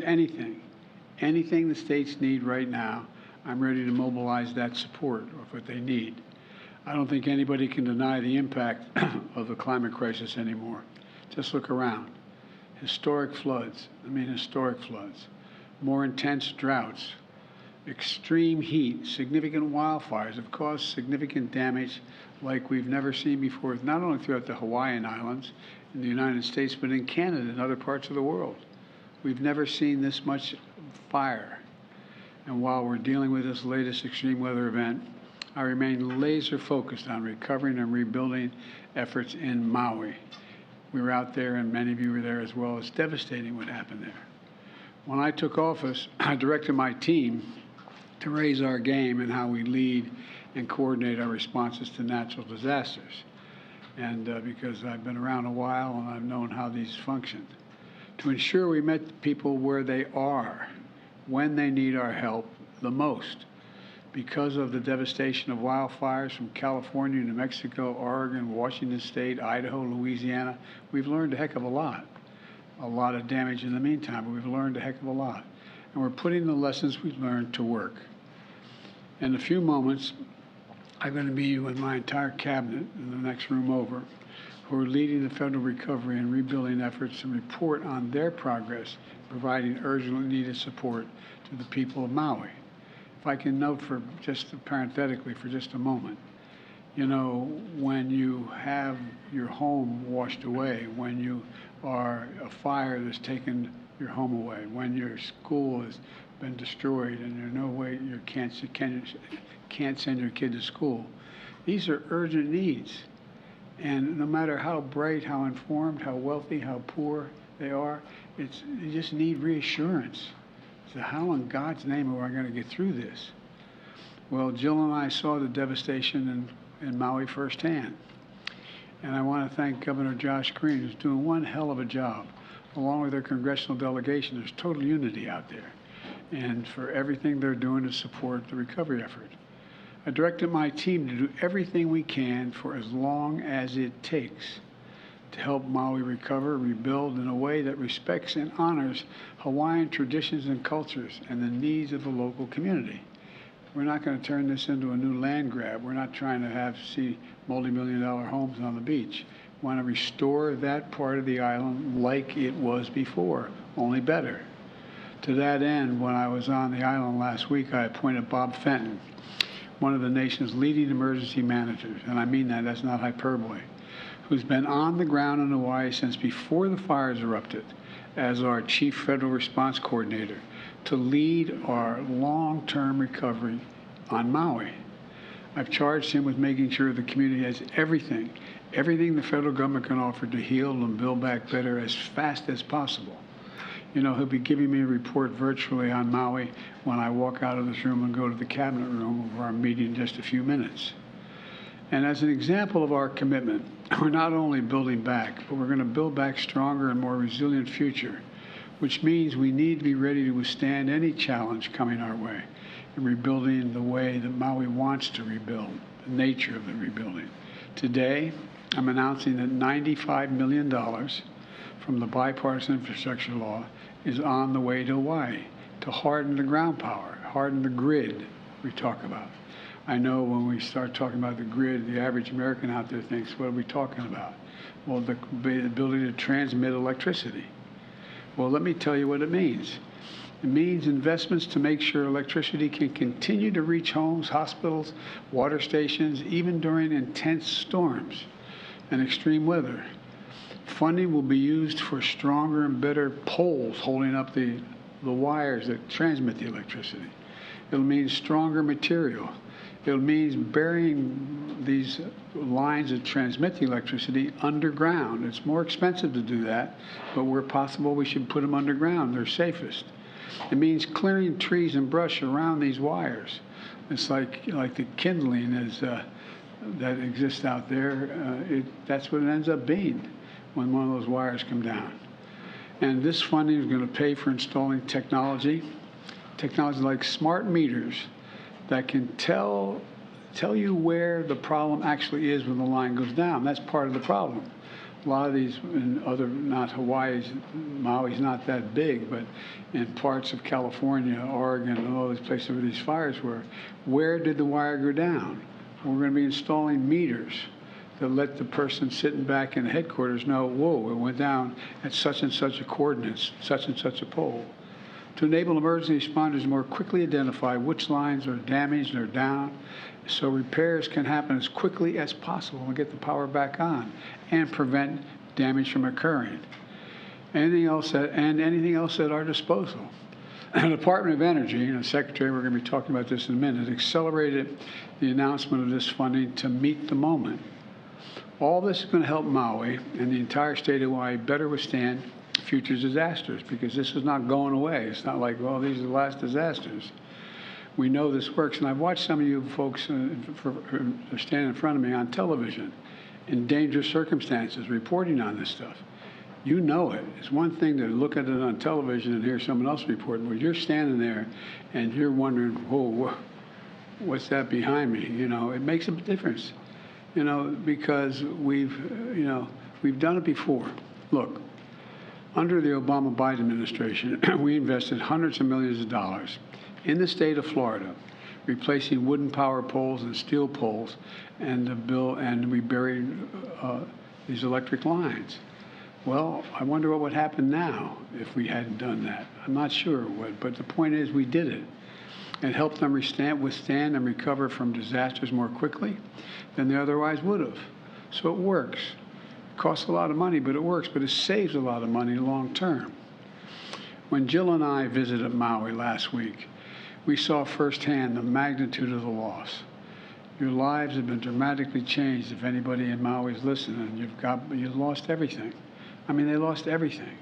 Anything, anything the states need right now, I'm ready to mobilize that support of what they need. I don't think anybody can deny the impact of the climate crisis anymore. Just look around. Historic floods, historic floods, more intense droughts, extreme heat, significant wildfires have caused significant damage like we've never seen before, not only throughout the Hawaiian Islands in the United States, but in Canada and other parts of the world. We've never seen this much fire. And while we're dealing with this latest extreme weather event, I remain laser focused on recovering and rebuilding efforts in Maui. We were out there, and many of you were there as well. It's devastating what happened there. When I took office, I directed my team to raise our game in how we lead and coordinate our responses to natural disasters. And because I've been around a while and I've known how these function, to ensure we met people where they are, when they need our help the most. Because of the devastation of wildfires from California, New Mexico, Oregon, Washington State, Idaho, Louisiana, we've learned a heck of a lot. A lot of damage in the meantime, but we've learned a heck of a lot. And we're putting the lessons we've learned to work. In a few moments, I'm going to be with my entire cabinet in the next room over, who are leading the federal recovery and rebuilding efforts and report on their progress, providing urgently needed support to the people of Maui. If I can note for just parenthetically for just a moment, you know, when you have your home washed away, when you are a fire that's taken your home away, when your school has been destroyed and there's no way you can't send your kid to school, these are urgent needs. And no matter how bright, how informed, how wealthy, how poor they are, they just need reassurance. So how in God's name are I going to get through this? Well, Jill and I saw the devastation in Maui firsthand. And I want to thank Governor Josh Green, who's doing one hell of a job. Along with their congressional delegation, there's total unity out there. And for everything they're doing to support the recovery effort. I directed my team to do everything we can for as long as it takes to help Maui recover, rebuild in a way that respects and honors Hawaiian traditions and cultures and the needs of the local community. We're not going to turn this into a new land grab. We're not trying to see multi-million-dollar homes on the beach. We want to restore that part of the island like it was before, only better. To that end, when I was on the island last week, I appointed Bob Fenton, one of the nation's leading emergency managers, and I mean that, that's not hyperbole, who's been on the ground in Hawaii since before the fires erupted as our chief federal response coordinator to lead our long-term recovery on Maui. I've charged him with making sure the community has everything the federal government can offer to heal and build back better as fast as possible. You know, he'll be giving me a report virtually on Maui when I walk out of this room and go to the cabinet room of our meeting in just a few minutes. And as an example of our commitment, we're not only building back, but we're going to build back stronger and more resilient future, which means we need to be ready to withstand any challenge coming our way in rebuilding the way that Maui wants to rebuild, the nature of the rebuilding. Today, I'm announcing that $95 million from the bipartisan infrastructure law is on the way to Hawaii to harden the ground power, harden the grid we talk about. I know when we start talking about the grid, the average American out there thinks, what are we talking about? Well, the ability to transmit electricity. Well, let me tell you what it means. It means investments to make sure electricity can continue to reach homes, hospitals, water stations, even during intense storms and extreme weather. Funding will be used for stronger and better poles holding up the wires that transmit the electricity. It'll mean stronger material. It'll mean burying these lines that transmit the electricity underground. It's more expensive to do that, but where possible, we should put them underground. They're safest. It means clearing trees and brush around these wires. It's like the kindling that exists out there. That's what it ends up being when one of those wires come down. And this funding is going to pay for installing technology like smart meters that can tell you where the problem actually is when the line goes down. That's part of the problem. A lot of these in other, not Hawaii's, Maui's not that big, but in parts of California, Oregon, and all these places where these fires were, where did the wire go down? We're going to be installing meters to let the person sitting back in the headquarters know, whoa, it went down at such and such a coordinates, such and such a pole, to enable emergency responders to more quickly identify which lines are damaged or down, so repairs can happen as quickly as possible and get the power back on and prevent damage from occurring. Anything else at our disposal. The Department of Energy, Secretary, we're going to be talking about this in a minute, accelerated the announcement of this funding to meet the moment. All this is going to help Maui and the entire state of Hawaii better withstand future disasters, because this is not going away. It's not like, well, these are the last disasters. We know this works, and I've watched some of you folks standing in front of me on television in dangerous circumstances reporting on this stuff. You know it. It's one thing to look at it on television and hear someone else reporting, but you're standing there and you're wondering, whoa, what's that behind me? It makes a difference, because we've done it before. Look, under the Obama-Biden administration, we invested hundreds of millions of dollars in the state of Florida, replacing wooden power poles and steel poles, and we buried these electric lines. Well, I wonder what would happen now if we hadn't done that. I'm not sure what, but the point is we did it. It helped them withstand and recover from disasters more quickly than they otherwise would have. So it works. It costs a lot of money, but it works, but it saves a lot of money long term. When Jill and I visited Maui last week, we saw firsthand the magnitude of the loss. Your lives have been dramatically changed if anybody in Maui is listening. You've lost everything. I mean, they lost everything.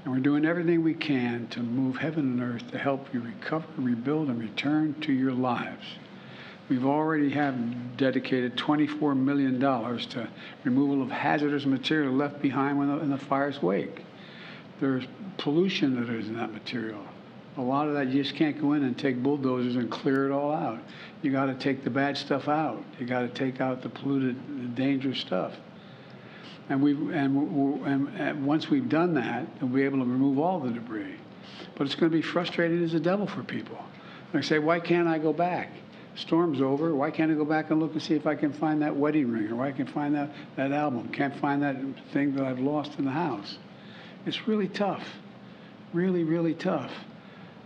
And we're doing everything we can to move heaven and earth to help you recover, rebuild, and return to your lives. We've already have dedicated $24 million to removal of hazardous material left behind in the fire's wake. There's pollution that is in that material. A lot of that you just can't go in and take bulldozers and clear it all out. You got to take the bad stuff out. You got to take out the polluted, the dangerous stuff. And once we've done that, we'll be able to remove all the debris. But it's going to be frustrating as the devil for people. They say, why can't I go back? Storm's over. Why can't I go back and look and see if I can find that wedding ring, or why I can find that album? Can't find that thing that I've lost in the house. It's really tough. Really, really tough.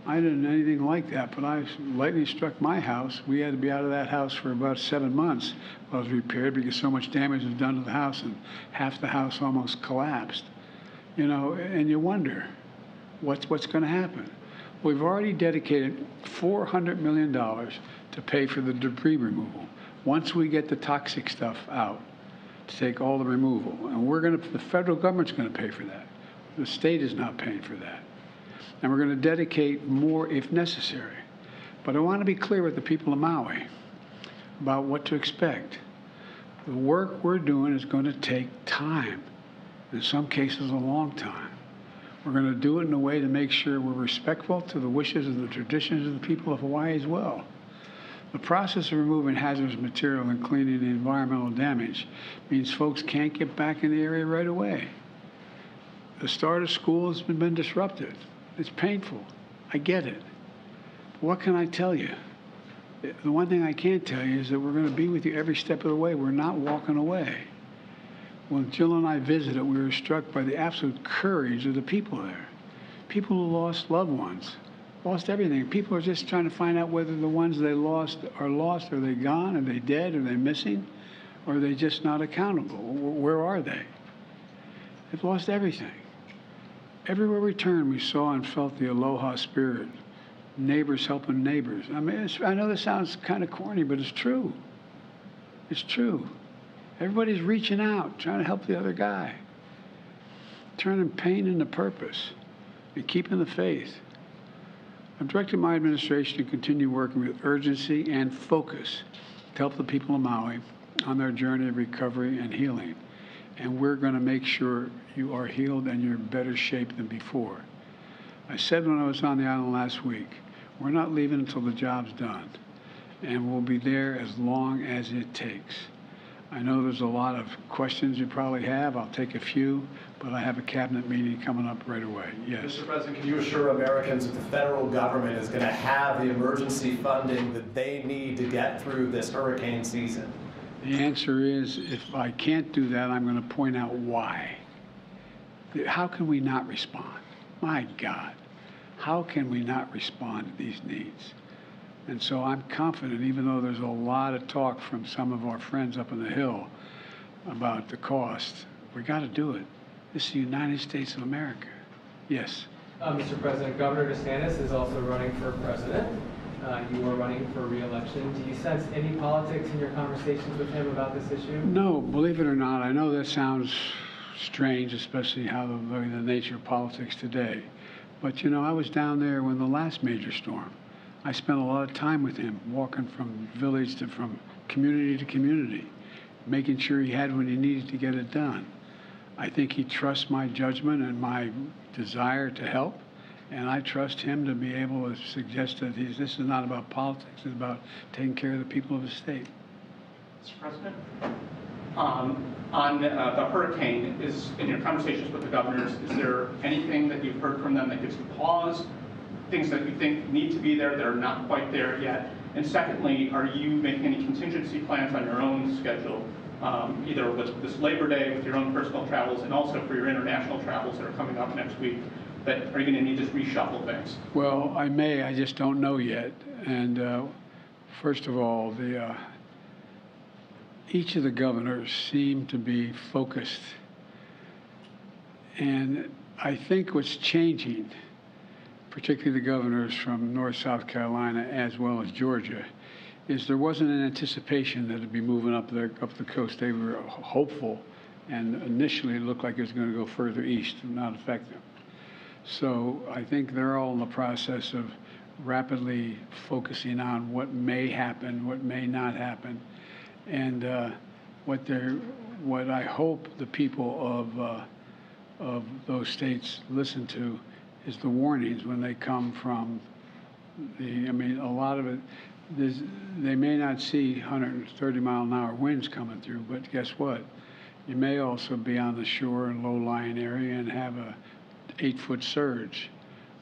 I didn't know anything like that, but lightning struck my house. We had to be out of that house for about 7 months while it was repaired, because so much damage was done to the house and half the house almost collapsed. And you wonder, what's going to happen? We've already dedicated $400 million to pay for the debris removal. Once we get the toxic stuff out, to take all the removal, and the federal government's going to pay for that. The state is not paying for that. And we're going to dedicate more if necessary. But I want to be clear with the people of Maui about what to expect. The work we're doing is going to take time, in some cases a long time. We're going to do it in a way to make sure we're respectful to the wishes and the traditions of the people of Hawaii as well. The process of removing hazardous material and cleaning the environmental damage means folks can't get back in the area right away. The start of school has been disrupted. It's painful. I get it. But what can I tell you? The one thing I can tell you is that we're going to be with you every step of the way. We're not walking away. When Jill and I visited, we were struck by the absolute courage of the people there. People who lost loved ones, lost everything. People are just trying to find out whether the ones they lost. Are they gone? Are they dead? Are they missing? Or are they just not accountable? Where are they? They've lost everything. Everywhere we turned, we saw and felt the aloha spirit. Neighbors helping neighbors. I mean, I know this sounds kind of corny, but it's true. It's true. Everybody's reaching out, trying to help the other guy. Turning pain into purpose and keeping the faith. I've directed my administration to continue working with urgency and focus to help the people of Maui on their journey of recovery and healing. And we're going to make sure you are healed and you're in better shape than before. I said when I was on the island last week, we're not leaving until the job's done. And we'll be there as long as it takes. I know there's a lot of questions you probably have. I'll take a few, but I have a cabinet meeting coming up right away. Yes. Mr. President, can you assure Americans that the federal government is going to have the emergency funding that they need to get through this hurricane season? The answer is, if I can't do that, I'm going to point out why. How can we not respond? My God, how can we not respond to these needs? And so I'm confident, even though there's a lot of talk from some of our friends up on the Hill about the cost, we got to do it. This is the United States of America. Yes. Mr. President, Governor DeSantis is also running for president. You are running for re-election. Do you sense any politics in your conversations with him about this issue? No, believe it or not, I know that sounds strange, especially how the nature of politics today. But, you know, I was down there when the last major storm. I spent a lot of time with him, walking from village to from community to community, making sure he had what he needed to get it done. I think he trusts my judgment and my desire to help, and I trust him to be able to suggest that this is not about politics, it's about taking care of the people of the state. Mr. President, on the hurricane, in your conversations with the governors, is there anything that you've heard from them that gives you pause? Things that you think need to be there that are not quite there yet? And secondly, are you making any contingency plans on your own schedule, either with this Labor Day, with your own personal travels, and also for your international travels that are coming up next week, that are you going to need to reshuffle things? Well, I may, I just don't know yet. And first of all, each of the governors seem to be focused. And I think what's changing, particularly the governors from North South Carolina as well as Georgia, is there wasn't an anticipation that it'd be moving up the coast. They were hopeful, and initially it looked like it was going to go further east and not affect them. So I think they're all in the process of rapidly focusing on what may happen, what may not happen, and what I hope the people of those states listen to is the warnings when they come from a lot of it, they may not see 130-mile-an-hour winds coming through, but guess what? You may also be on the shore and low-lying area and have a 8-foot surge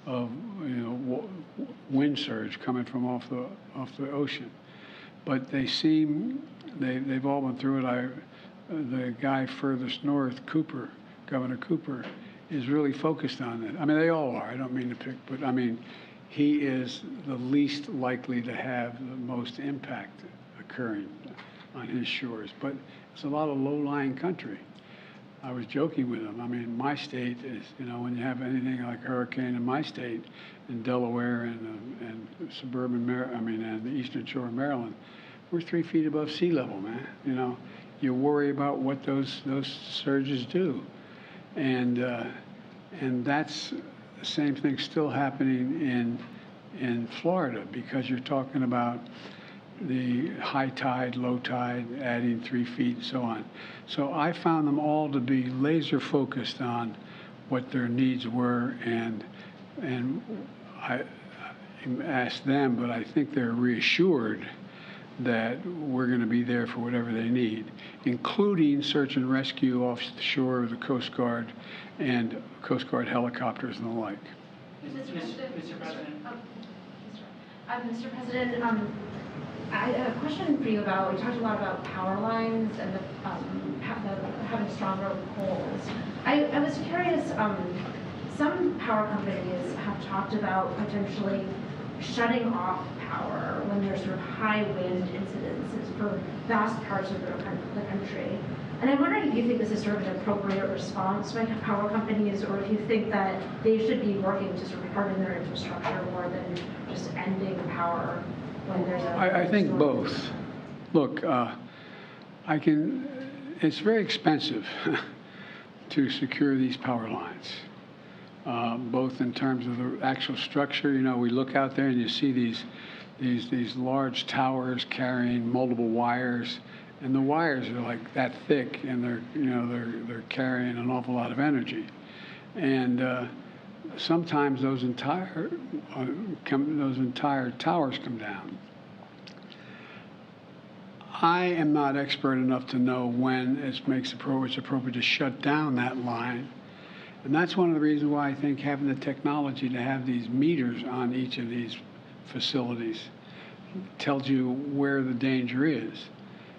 of wind surge coming from off the ocean. But they've all been through it. The guy furthest north, Governor Cooper, is really focused on it. I mean, they all are. I don't mean to pick, but I mean, he is the least likely to have the most impact occurring on his shores. But it's a lot of low-lying country. I was joking with him. I mean, my state is, when you have anything like a hurricane in my state, in Delaware and suburban and the eastern shore of Maryland, we're 3 feet above sea level, man. You worry about what those surges do. And that's the same thing still happening in Florida, because you're talking about the high tide, low tide, adding 3 feet, and so on. So I found them all to be laser focused on what their needs were, and I asked them, but I think they're reassured that we're going to be there for whatever they need, including search and rescue off the shore of the Coast Guard and Coast Guard helicopters and the like. Mr. President. Mr. President. Mr. President, I have a question for you about, we talked a lot about power lines and having stronger poles. I was curious, some power companies have talked about potentially shutting off power when there's sort of high wind incidences for vast parts of the country. And I'm wondering if you think this is sort of an appropriate response by power companies, or if you think that they should be working to sort of harden their infrastructure more than just ending power when there's a I think both. Look, it's very expensive to secure these power lines. Both in terms of the actual structure. We look out there and you see these large towers carrying multiple wires, and the wires are like that thick, and they're carrying an awful lot of energy, and sometimes those entire towers come down. I am not expert enough to know when it's appropriate to shut down that line. And that's one of the reasons why I think having the technology to have these meters on each of these facilities tells you where the danger is.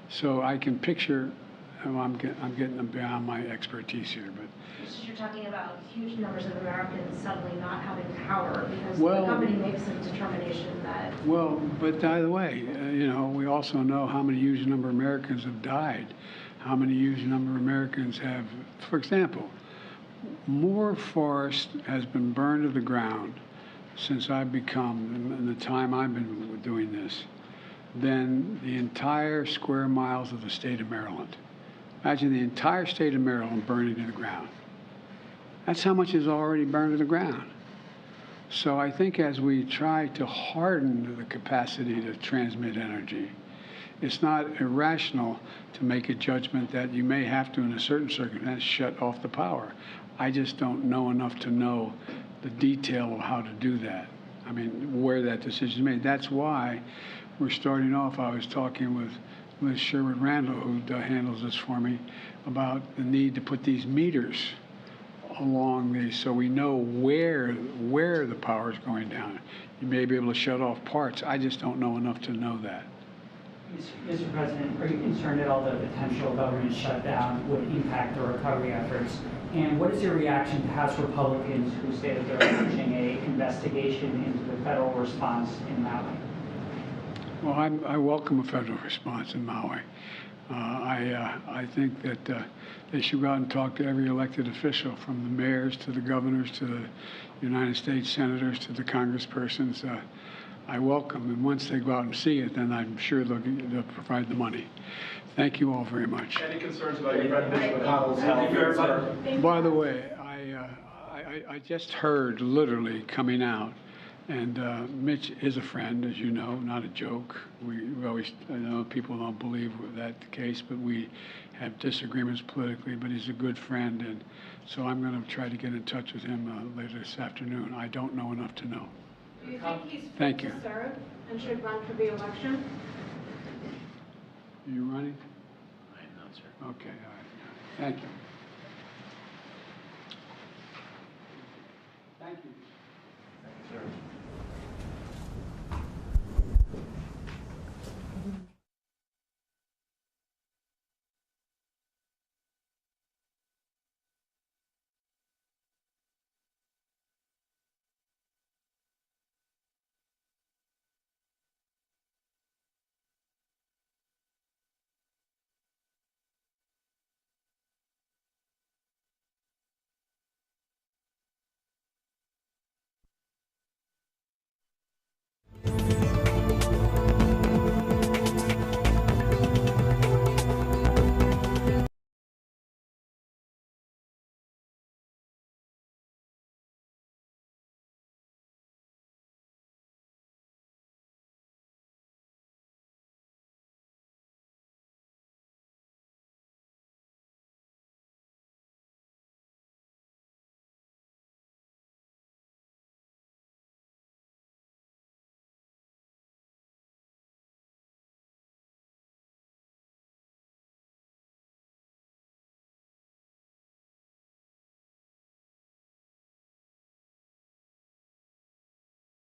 So I can picture, I'm getting beyond my expertise here, but You're talking about huge numbers of Americans suddenly not having power because Well- the company makes a determination that. well, but by the way, we also know how many huge number of Americans have died, how many huge number of Americans have, for example, more forest has been burned to the ground since I've become, in the time I've been doing this, than the entire square miles of the state of Maryland. Imagine the entire state of Maryland burning to the ground. That's how much is already burned to the ground. So I think as we try to harden the capacity to transmit energy, it's not irrational to make a judgment that you may have to, in a certain circumstance, shut off the power. I just don't know enough to know the detail of how to do that. I mean, where that decision is made. That's why we're starting off. I was talking with Sherwood Randall, who handles this for me, about the need to put these meters along these so we know where the power is going down. You may be able to shut off parts. I just don't know enough to know that. Mr. President, are you concerned at all that a potential government shutdown would impact the recovery efforts? And what is your reaction to House Republicans who say that they're launching an investigation into the federal response in Maui? Well, I welcome a federal response in Maui. I think that they should go out and talk to every elected official, from the mayors to the governors to the United States senators to the congresspersons. I welcome, and once they go out and see it, then I'm sure they'll provide the money. Thank you all very much. Any concerns about your friend Mitch McConnell's health? By the way, I just heard literally coming out, and Mitch is a friend, as you know, not a joke. We always, I know people don't believe that's the case, but we have disagreements politically, but he's a good friend, and so I'm going to try to get in touch with him later this afternoon. I don't know enough to know. Do you think he's Thank fit you. to serve and should run for the election? Are you running? I am not, sir. Okay, all right. Thank you. Thank you.